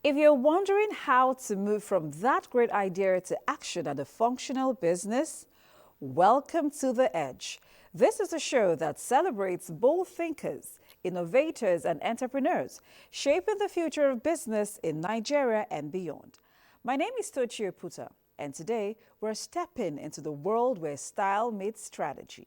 If you're wondering how to move from that great idea to action and a functional business, welcome to The Edge. This is a show that celebrates bold thinkers, innovators, and entrepreneurs shaping the future of business in Nigeria and beyond. My name is Tochio Puta, and today we're stepping into the world where style meets strategy.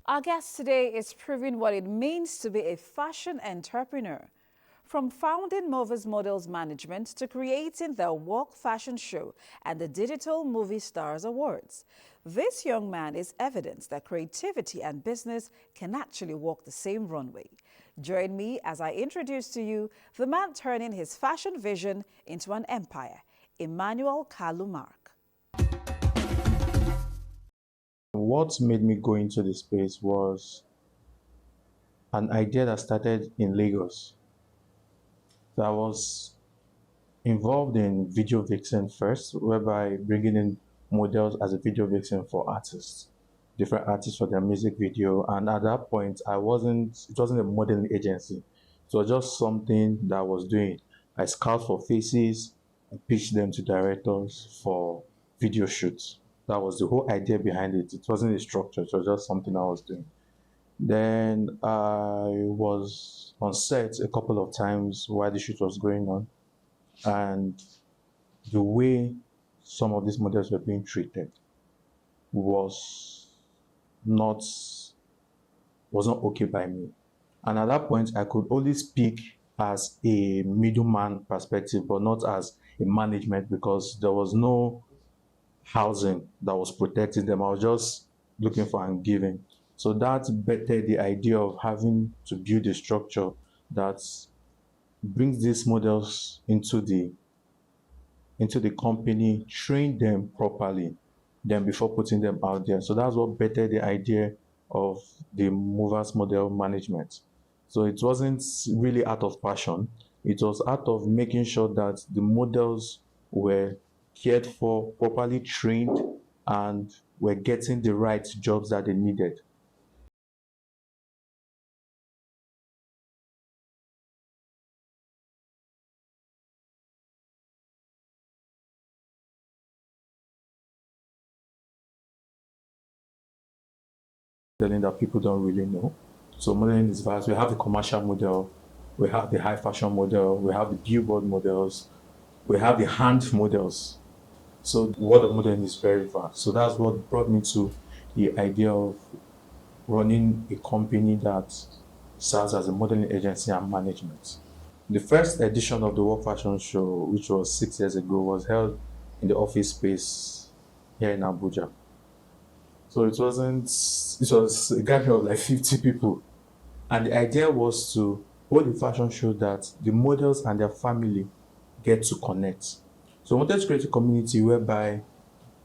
Our guest today is proving what it means to be a fashion entrepreneur. From founding Movers Models Management to creating the Walk Fashion Show and the Digital Movie Stars Awards, this young man is evidence that creativity and business can actually walk the same runway. Join me as I introduce to you the man turning his fashion vision into an empire, Emmanuel Kalu. What made me go into the space was an idea that started in Lagos. So I was involved in video vixen first, whereby bringing in models as a video vixen for artists, different artists for their music video. And at that point, it wasn't a modeling agency. So just something that I was doing. I scout for faces, I pitched them to directors for video shoots. That was the whole idea behind it. It wasn't a structure, it was just something I was doing. Then I was on set a couple of times while the shoot was going on, and the way some of these models were being treated wasn't okay by me. And at that point, I could only speak as a middleman perspective, but not as a management, because there was no housing that was protecting them. I was just looking for and giving. So that bettered the idea of having to build a structure that brings these models into the company, train them properly, then before putting them out there. So that's what bettered the idea of the Movers Model Management. So it wasn't really out of passion. It was out of making sure that the models were cared for, properly trained, and were getting the right jobs that they needed. Modeling that people don't really know. So modeling is vast. We have the commercial model, we have the high fashion model, we have the billboard models, we have the hand models. So the world of modeling is very vast. So that's what brought me to the idea of running a company that serves as a modeling agency and management. The first edition of the World Fashion Show, which was 6 years ago, was held in the office space here in Abuja. So it was a gathering of like 50 people. And the idea was to hold a fashion show that the models and their family get to connect. So we wanted to create a community whereby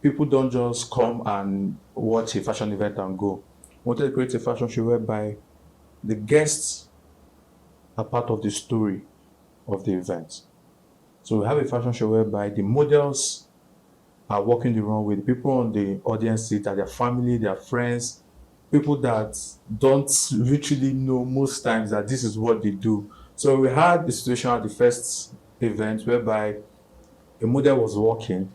people don't just come and watch a fashion event and go. We wanted to create a fashion show whereby the guests are part of the story of the event. So we have a fashion show whereby the models are walking the runway. The people on the audience seat are their family, their friends, people that don't literally know most times that this is what they do. So we had the situation at the first event whereby a model was walking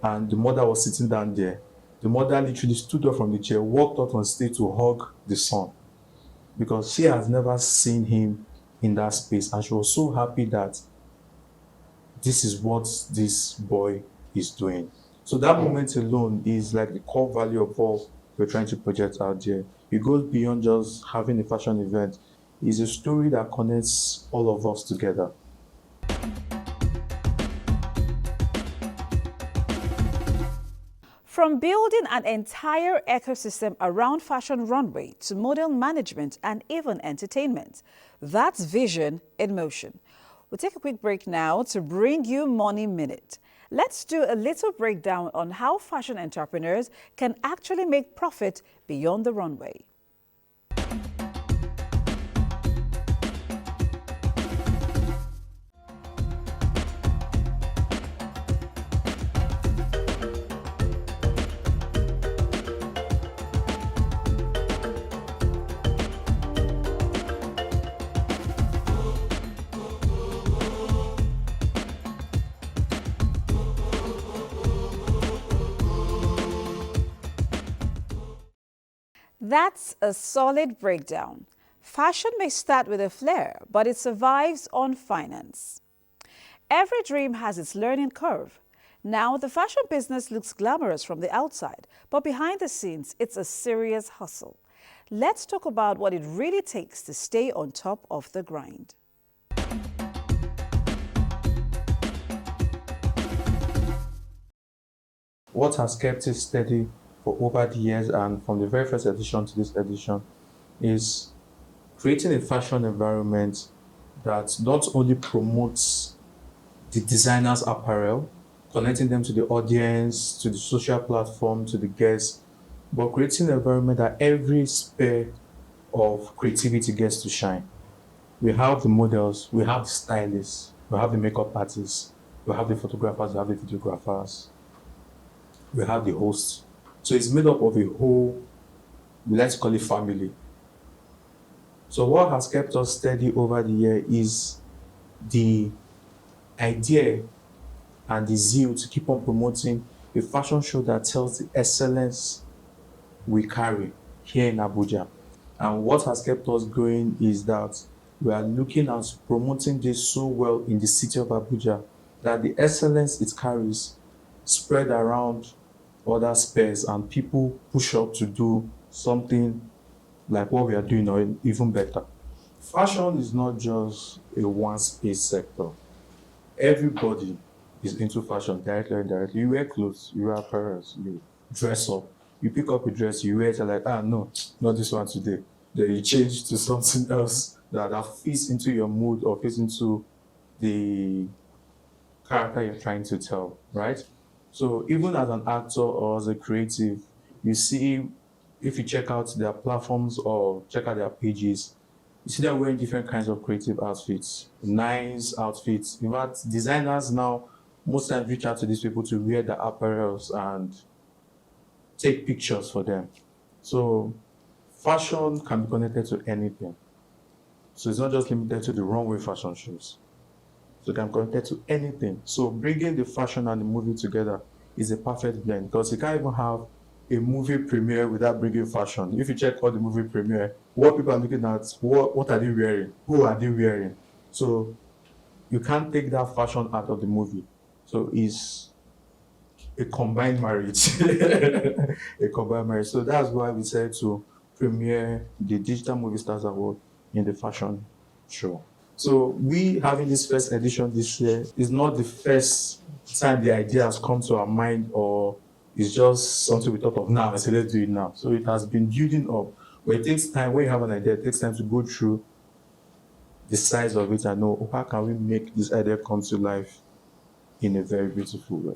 and the mother was sitting down there. The mother literally stood up from the chair, walked up on stage to hug the son, because she has never seen him in that space, and she was so happy that this is what this boy is doing. So that moment alone is like the core value of what we're trying to project out there. It goes beyond just having a fashion event. It's a story that connects all of us together. From building an entire ecosystem around Fashion Runway to model management and even entertainment, that's vision in motion. We'll take a quick break now to bring you Money Minute. Let's do a little breakdown on how fashion entrepreneurs can actually make profit beyond the runway. That's a solid breakdown. Fashion may start with a flair, but it survives on finance. Every dream has its learning curve. Now, the fashion business looks glamorous from the outside, but behind the scenes, it's a serious hustle. Let's talk about what it really takes to stay on top of the grind. What has kept it steady for over the years and from the very first edition to this edition is creating a fashion environment that not only promotes the designer's apparel, connecting them to the audience, to the social platform, to the guests, but creating an environment that every sphere of creativity gets to shine. We have the models, we have the stylists, we have the makeup artists, we have the photographers, we have the videographers, we have the hosts. So it's made up of a whole, we like to call it family. So what has kept us steady over the year is the idea and the zeal to keep on promoting a fashion show that tells the excellence we carry here in Abuja. And what has kept us going is that we are looking at promoting this so well in the city of Abuja that the excellence it carries spread around other spheres and people push up to do something like what we are doing or even better. Fashion is not just a one space sector. Everybody is into fashion, directly or indirectly. You wear clothes, you wear apparel, you dress up, you pick up a dress, you wear it, you're like, no, not this one today. Then you change to something else that fits into your mood or fits into the character you're trying to tell, right? So even as an actor or as a creative, you see, if you check out their platforms or check out their pages, you see they're wearing different kinds of creative outfits, nice outfits. In fact, designers now most times reach out to these people to wear the apparels and take pictures for them. So fashion can be connected to anything. So it's not just limited to the runway fashion shows. So it can be connected to anything. So bringing the fashion and the movie together is a perfect blend because you can't even have a movie premiere without bringing fashion. If you check all the movie premiere, what people are looking at, what are they wearing? Who are they wearing? So you can't take that fashion out of the movie. So it's a combined marriage. A combined marriage. So that's why we decided to premiere the Digital Movie Stars Award in the fashion show. So we having this first edition this year is not the first time the idea has come to our mind or it's just something we thought of now and say let's do it now. So it has been building up. But it takes time, when you have an idea, it takes time to go through the size of it and know how can we make this idea come to life in a very beautiful way.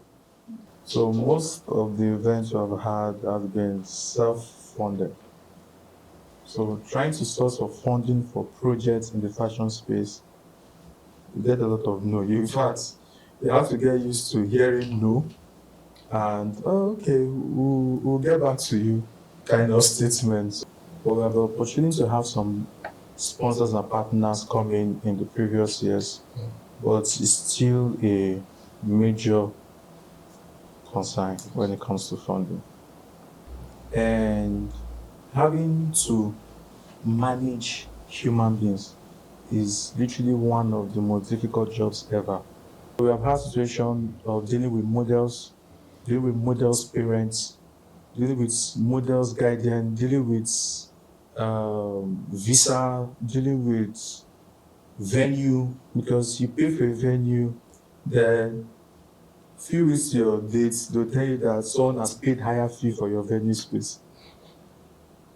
So most of the events we have had have been self-funded. So trying to source for funding for projects in the fashion space, you get a lot of no. In fact, you have to get used to hearing no and okay, we'll get back to you kind of statements. But we have the opportunity to have some sponsors and partners come in the previous years, but it's still a major concern when it comes to funding. And having to manage human beings is literally one of the most difficult jobs ever. We have had situations of dealing with models parents, dealing with models guardian, dealing with visa, dealing with venue, because you pay for a venue, then few weeks to your dates, they'll tell you that someone has paid higher fee for your venue space.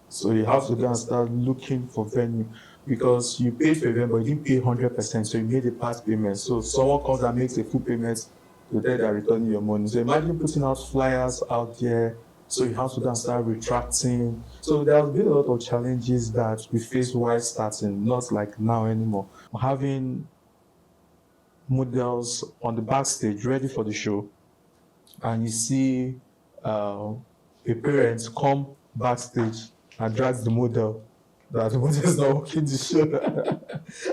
So you have to go and start looking for venue because you paid for a venue, but you didn't pay 100%, so you made a part payment. So someone comes and makes a full payment, to tell they're returning your money. So imagine putting out flyers out there, so you have to go and start retracting. So there have been a lot of challenges that we face while starting, not like now anymore. Having models on the backstage ready for the show, and you see a parent come backstage and drags the model, that the model is not working the show,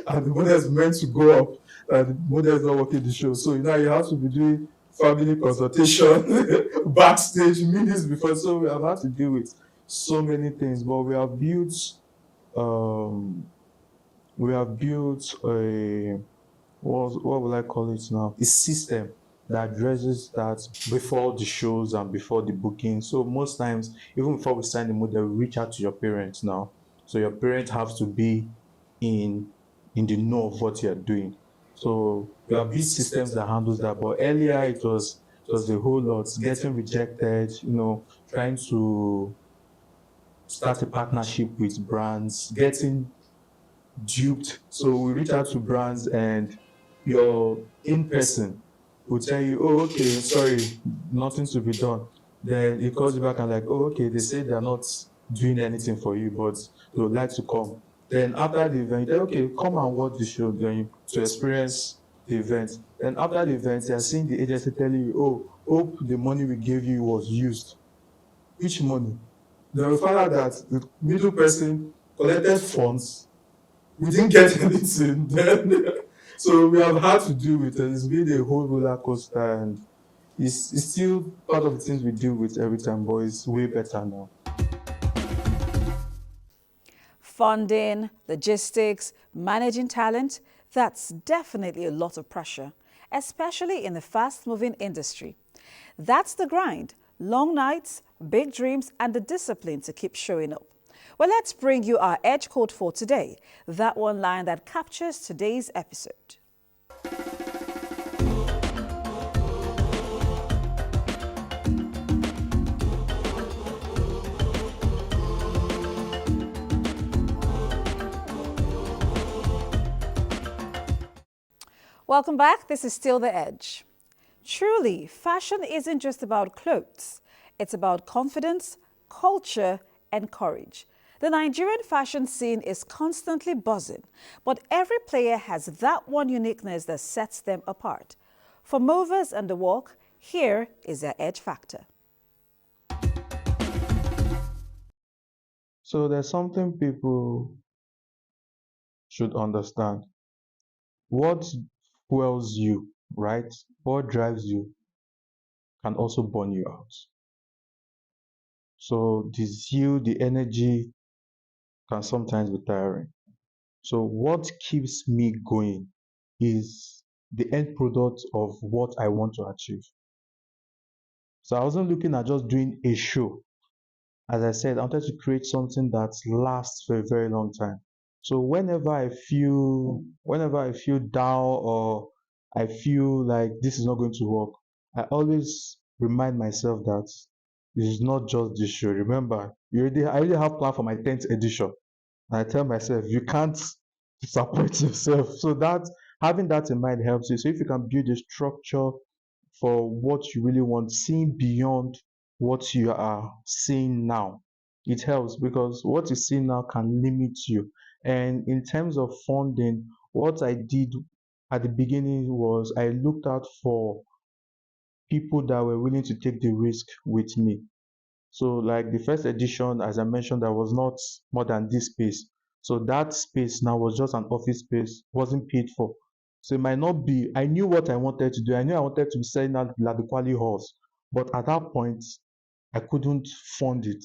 and the model is meant to go up, and the model is not working the show. So now you have to be doing family consultation backstage minutes before. So we have had to deal with so many things, but um, we have built a what will I call it now? A system that addresses that before the shows and before the booking. So most times, even before we sign the model, we reach out to your parents now. So your parents have to be in in the know of what you're doing. So we have built systems that handles that. But earlier it was a whole lot. Getting rejected, trying to start a partnership with brands, getting duped. So we reach out to brands and your in person will tell you, oh, okay, sorry, nothing to be done. Then it calls you back and like, oh, okay, they say they're not doing anything for you, but they would like to come. Then after the event, you tell, okay, come and watch the show then to experience the event. Then after the event, they are seeing the agency telling you, oh, hope the money we gave you was used. Which money? Then we found out that the middle person collected funds, we didn't get anything then. So we have had to deal with it. It's been a whole roller coaster, and it's still part of the things we deal with every time, but it's way better now. Funding, logistics, managing talent, that's definitely a lot of pressure, especially in the fast-moving industry. That's the grind, long nights, big dreams, and the discipline to keep showing up. Well, let's bring you our edge quote for today, that one line that captures today's episode. Welcome back. This is Still the Edge. Truly, fashion isn't just about clothes. It's about confidence, culture, and courage. The Nigerian fashion scene is constantly buzzing, but every player has that one uniqueness that sets them apart. For movers and the walk, here is their edge factor. So there's something people should understand. What fuels you, right? What drives you can also burn you out. So the zeal, the energy can sometimes be tiring. So what keeps me going is the end product of what I want to achieve. So I wasn't looking at just doing a show. As I said, I wanted to create something that lasts for a very long time. So whenever I feel down or I feel like this is not going to work, I always remind myself that this is not just this show. Remember, I already have plan for my 10th edition. And I tell myself, you can't disappoint yourself. So that having that in mind helps you. So if you can build a structure for what you really want, seeing beyond what you are seeing now, it helps because what you see now can limit you. And in terms of funding, what I did at the beginning was I looked out for people that were willing to take the risk with me. So like the first edition, as I mentioned, there was not more than this space. So that space now was just an office space, wasn't paid for. So it might not be, I knew what I wanted to do. I knew I wanted to be selling out the quality halls. But at that point, I couldn't fund it.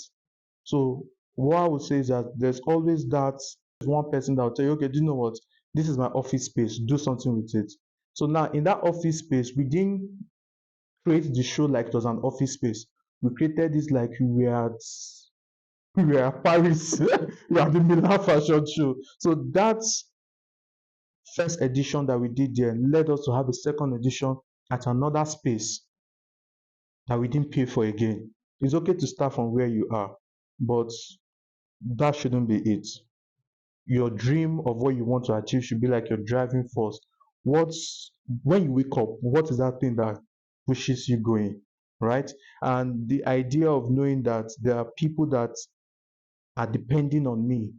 So what I would say is that there's always that one person that will tell you, okay, do you know what? This is my office space. Do something with it. So now in that office space, we didn't create the show like it was an office space. We created this like we were at Paris. We are the Milan fashion show. So that's first edition that we did there led us to have a second edition at another space that we didn't pay for again. It's okay to start from where you are, but that shouldn't be it. Your dream of what you want to achieve should be like your driving force. What's when you wake up, what is that thing that pushes you going, right? And the idea of knowing that there are people that are depending on me,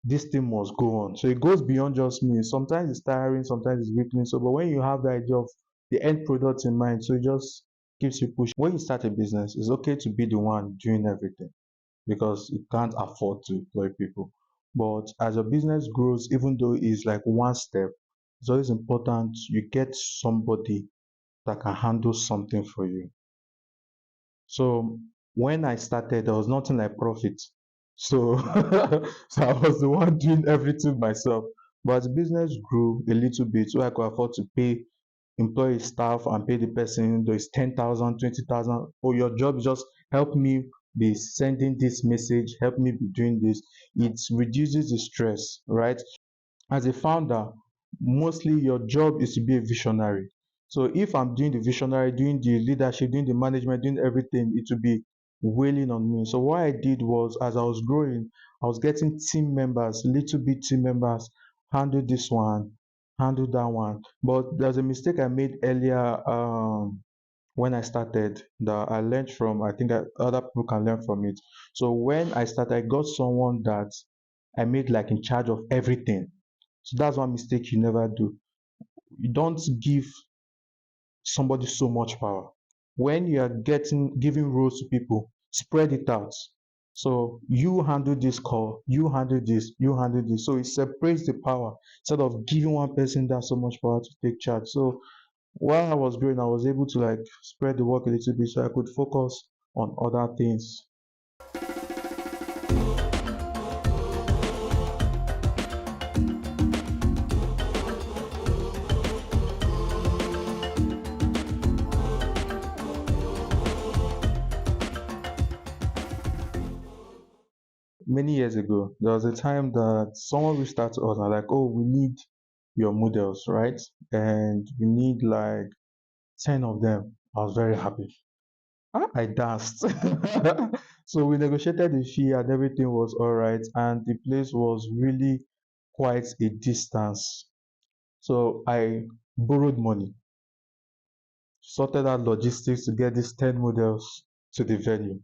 this thing must go on. So it goes beyond just me. Sometimes it's tiring, sometimes it's weakling. So, but when you have the idea of the end product in mind, so it just keeps you pushing. When you start a business, it's okay to be the one doing everything because you can't afford to employ people. But as your business grows, even though it's like one step, it's always important you get somebody that can handle something for you. So When I started, there was nothing like profit. So, so I was the one doing everything myself. But as the business grew a little bit, so I could afford to pay employee staff and pay the person those 10,000, 20,000. Oh, your job is just help me be sending this message, help me be doing this. It reduces the stress, right? As a founder, mostly your job is to be a visionary. So if I'm doing the visionary, doing the leadership, doing the management, doing everything, it will be wailing on me. So what I did was, as I was growing, I was getting team members, little bit team members, handle this one, handle that one. But there's a mistake I made earlier when I started that I learned from. I think that other people can learn from it. So when I started, I got someone that I made like in charge of everything. So that's one mistake you never do. You don't give somebody so much power. When you are giving roles to people, spread it out. So you handle this call, you handle this, you handle this. So it separates the power instead of giving one person that so much power to take charge. So while I was growing, I was able to like spread the work a little bit so I could focus on other things. Many years ago, there was a time that someone reached out to us and like, oh, we need your models, right? And we need like 10 of them. I was very happy. I danced. So we negotiated the fee and everything was all right. And the place was really quite a distance. So I borrowed money, sorted out logistics to get these 10 models to the venue.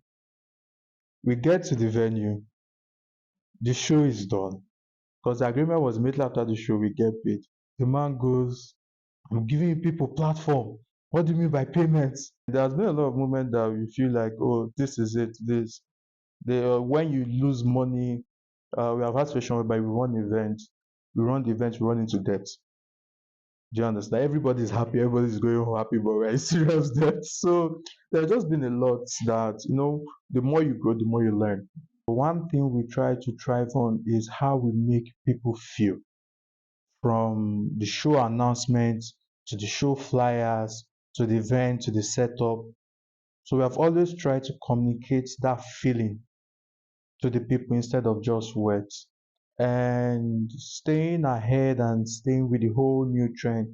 We get to the venue, the show is done. Because the agreement was immediately after the show, we get paid. The man goes, I'm giving you people platform. What do you mean by payments? There's been a lot of moments that we feel like, oh, this is it. When you lose money, we have had situation whereby we run the event, we run into debt. Do you understand? Everybody's happy, everybody's going home happy, but we're in serious debt. So there's just been a lot that, the more you grow, the more you learn. One thing we try to thrive on is how we make people feel, from the show announcements to the show flyers to the event to the setup. So we have always tried to communicate that feeling to the people instead of just words. And staying ahead and staying with the whole new trend,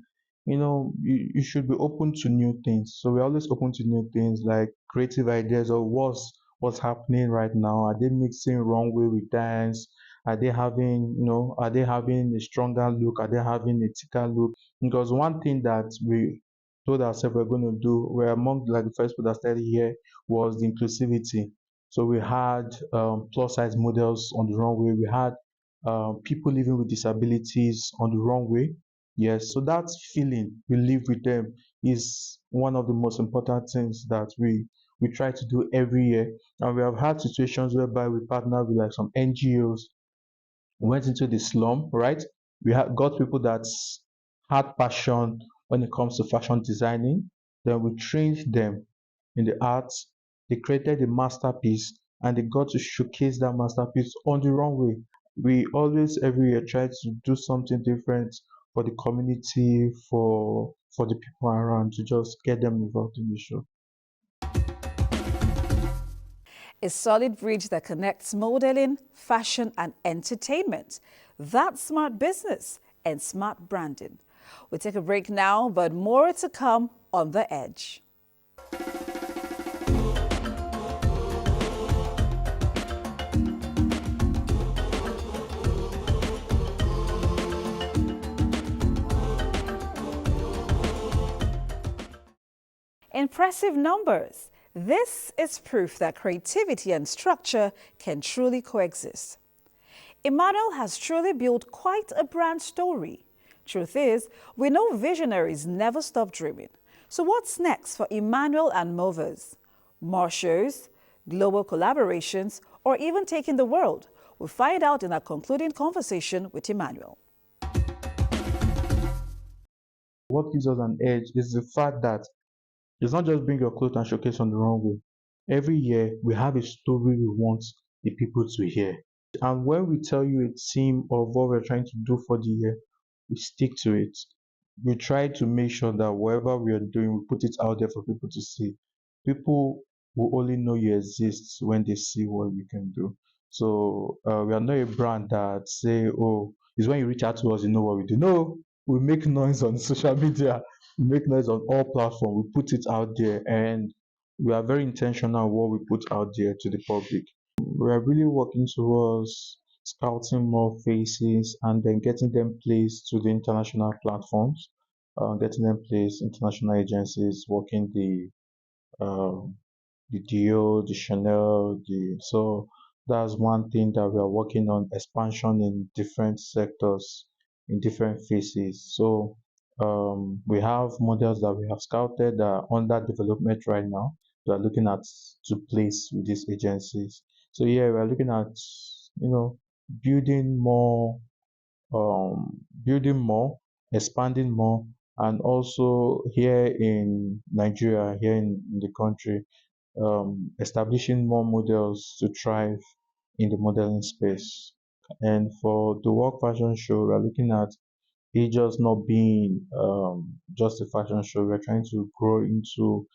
you should be open to new things. So we're always open to new things like creative ideas or what's happening right now. Are they mixing runway with dance? Are they having a stronger look? Are they having a thicker look? Because one thing that we told ourselves we're going to do, we're among like the first people that started here, was the inclusivity. So we had plus size models on the runway. We had people living with disabilities on the runway. Yes, so that feeling we live with them is one of the most important things that we try to do every year. And we have had situations whereby we partner with like some NGOs, went into the slum, right? We had got people that had passion when it comes to fashion designing. Then we trained them in the arts. They created a masterpiece and they got to showcase that masterpiece on the runway. We always every year try to do something different for the community, for the people around to just get them involved in the show. A solid bridge that connects modeling, fashion, and entertainment. That's smart business and smart branding. We'll take a break now, but more to come on The Edge. Impressive numbers. This is proof that creativity and structure can truly coexist. Emmanuel has truly built quite a brand story. Truth is, we know visionaries never stop dreaming. So what's next for Emmanuel and Movers? More shows, global collaborations, or even taking the world? We'll find out in our concluding conversation with Emmanuel. What gives us an edge is the fact that it's not just bring your clothes and showcase on the runway. Every year, we have a story we want the people to hear. And when we tell you a theme of what we're trying to do for the year, we stick to it. We try to make sure that whatever we are doing, we put it out there for people to see. People will only know you exist when they see what you can do. So we are not a brand that say, oh, it's when you reach out to us, you know what we do. No, we make noise on social media. We make noise on all platforms. We put it out there, and we are very intentional what we put out there to the public. We are really working towards scouting more faces and then getting them placed to the international platforms, getting them placed international agencies, working um, the Dior, the Chanel, so that's one thing that we are working on, expansion in different sectors, in different phases. So we have models that we have scouted that are under development right now. We are looking at to place with these agencies. So yeah, we are looking at building more, building more, expanding more, and also here in Nigeria, here in the country, establishing more models to thrive in the modeling space. And for the work fashion show, we're looking at it just not being just a fashion show. We're trying to grow into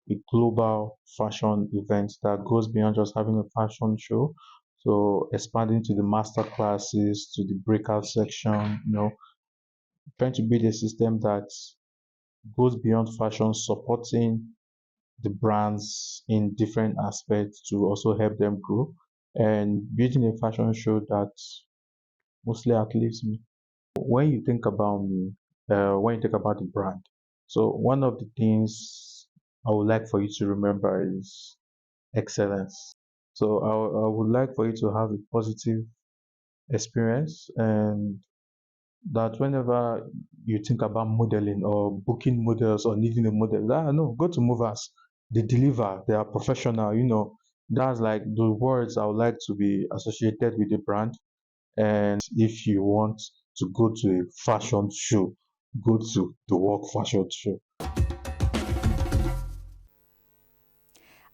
a global fashion event that goes beyond just having a fashion show. So expanding to the master classes, to the breakout section, trying to build a system that goes beyond fashion, supporting the brands in different aspects to also help them grow, and building a fashion show that mostly outlives me. When you think about me, when you think about the brand, so one of the things I would like for you to remember is excellence. So I would like for you to have a positive experience, and that whenever you think about modeling or booking models or needing a model, no, go to movers. They deliver, they are professional, That's like the words I would like to be associated with the brand. And if you want to go to a fashion show, go to the work fashion show.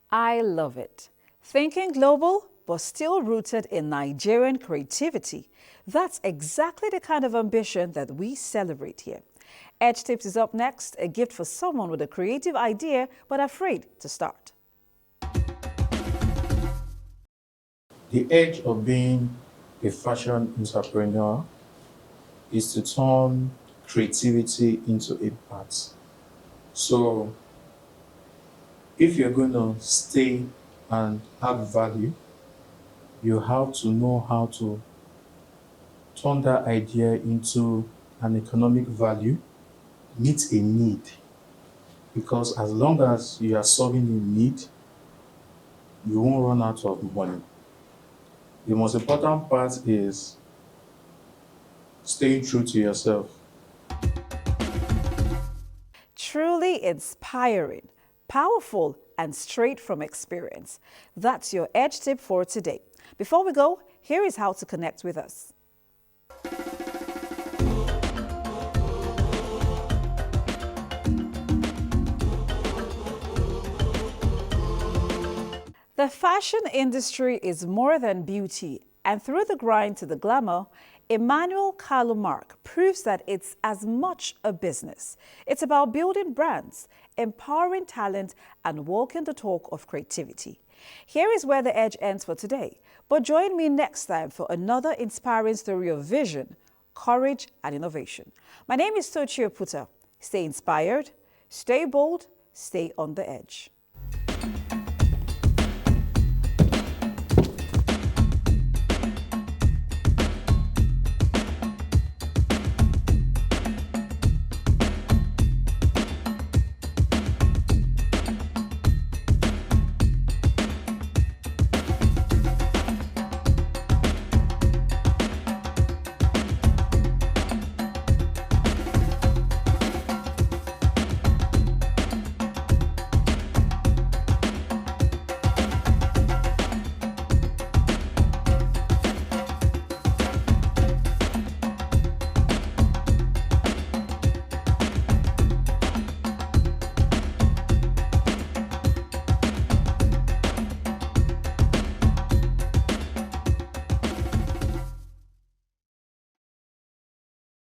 I love it. Thinking global, but still rooted in Nigerian creativity. That's exactly the kind of ambition that we celebrate here. Edge Tips is up next, a gift for someone with a creative idea but afraid to start. The edge of being a fashion entrepreneur is to turn creativity into impact. So if you're going to stay and have value, you have to know how to turn that idea into an economic value, meet a need. Because as long as you are solving a need, you won't run out of money. The most important part is staying true to yourself. Truly inspiring, powerful, and straight from experience. That's your Edge Tip for today. Before we go, here is how to connect with us. The fashion industry is more than beauty, and through the grind to the glamour, Emmanuel Kalu proves that it's as much a business. It's about building brands, empowering talent, and walking the talk of creativity. Here is where the edge ends for today, but join me next time for another inspiring story of vision, courage, and innovation. My name is Tochio Puta. Stay inspired, stay bold, stay on the edge.